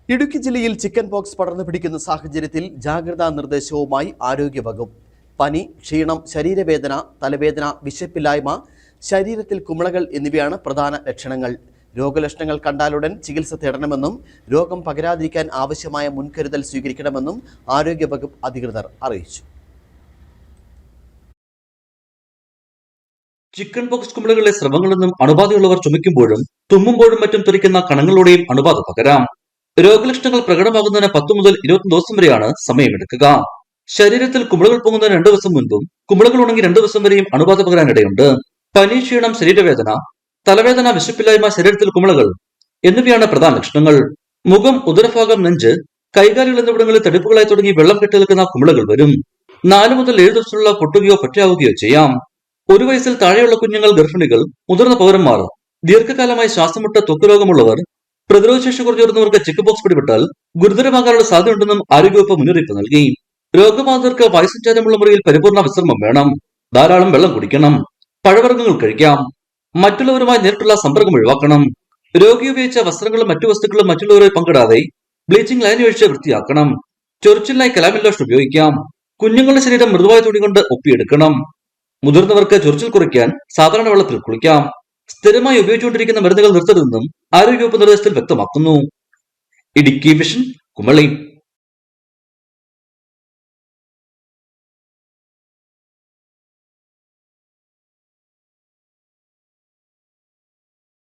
ഇടുക്കി ജില്ലയിൽ chicken pox പടർന്നു പിടിക്കുന്ന സാഹചര്യത്തിൽ ജാഗ്രതാ നിർദ്ദേശവുമായി ആരോഗ്യവകുപ്പ്. പനി, ക്ഷീണം, ശരീരവേദന, തലവേദന, വിശപ്പില്ലായ്മ, ശരീരത്തിൽ കുമിളകൾ എന്നിവയാണ് പ്രധാന ലക്ഷണങ്ങൾ. രോഗലക്ഷണങ്ങൾ കണ്ടാലുടൻ ചികിത്സ തേടണമെന്നും രോഗം പകരാതിരിക്കാൻ ആവശ്യമായ മുൻകരുതൽ സ്വീകരിക്കണമെന്നും ആരോഗ്യവകുപ്പ് അധികൃതർ അറിയിച്ചു. ചിക്കൻ പോക്സ് കുമിളകളിലെ സ്രവങ്ങളിൽ നിന്നും അണുബാധയുള്ളവർ ചുമയ്ക്കുമ്പോഴും തുമ്മുമ്പോഴും മറ്റും തെറിക്കുന്ന കണങ്ങളിലൂടെയും അണുബാധ പകരാം. രോഗലക്ഷണങ്ങൾ പ്രകടമാകുന്നതിന് 10 മുതൽ 21 ദിവസം വരെയാണ് സമയമെടുക്കുക. ശരീരത്തിൽ കുമിളകൾ പൊങ്ങുന്നതിന് 2 ദിവസം മുൻപും കുമിളകൾ ഉണങ്ങി 2 ദിവസം വരെയും അണുബാധ പകരാനിടയുണ്ട്. പനി, ക്ഷീണം, ശരീരവേദന, തലവേദന, വിശപ്പില്ലായ്മ, ശരീരത്തിൽ കുമിളകൾ എന്നിവയാണ് പ്രധാന ലക്ഷണങ്ങൾ. മുഖം, ഉദരഭാഗം, നെഞ്ച്, കൈകാലുകൾ എന്നിവിടങ്ങളിൽ തടിപ്പുകളായി തുടങ്ങി വെള്ളം കെട്ടി നിൽക്കുന്ന കുമിളകൾ വരും. 4 മുതൽ 7 ദിവസമുള്ള പൊട്ടുകയോ പറ്റയാവുകയോ ചെയ്യാം. 1 വയസ്സിൽ താഴെയുള്ള കുഞ്ഞുങ്ങൾ, ഗർഭിണികൾ, മുതിർന്ന പൗരന്മാർ, ദീർഘകാലമായി ശ്വാസമുട്ട, ത്വക്ക് രോഗമുള്ളവർ, പ്രതിരോധശേഷി കുറഞ്ഞവർക്ക് ചിക്കൻ പോക്സ് പിടിപെട്ടാൽ ഗുരുതരമാകാനുള്ള സാധ്യതയുണ്ടെന്നും ആരോഗ്യവകുപ്പ് മുന്നറിയിപ്പ് നൽകി. രോഗബാധിതർക്ക് വായുസഞ്ചാരമുള്ള മുറിയിൽ പരിപൂർണ വിശ്രമം വേണം. ധാരാളം വെള്ളം കുടിക്കണം. പഴവർഗ്ഗങ്ങൾ കഴിക്കാം. മറ്റുള്ളവരുമായി നേരിട്ടുള്ള സമ്പർക്കം ഒഴിവാക്കണം. രോഗി ഉപയോഗിച്ച വസ്ത്രങ്ങളും മറ്റു വസ്തുക്കളും മറ്റുള്ളവരുമായി പങ്കിടാതെ ബ്ലീച്ചിങ് ലൈൻ ഒഴിച്ച് വൃത്തിയാക്കണം. ചൊറിച്ചിലിനായി കലാമിൻ ലോഷൻ ഉപയോഗിക്കാം. കുഞ്ഞുങ്ങളുടെ ശരീരം മൃദുവായ തുണി കൊണ്ട് ഒപ്പിയെടുക്കണം. മുതിർന്നവർക്ക് ചൊറിച്ചിൽ കുറയ്ക്കാൻ സാധാരണ വെള്ളത്തിൽ കുളിക്കാം. സ്ഥിരമായി ഉപയോഗിച്ചുകൊണ്ടിരിക്കുന്ന മരുന്നുകൾ നിർത്തരുതെന്നും ആരോഗ്യവകുപ്പ് നിർദ്ദേശത്തിൽ വ്യക്തമാക്കുന്നു. ഇടുക്കി വിഷൻ, കുമളി.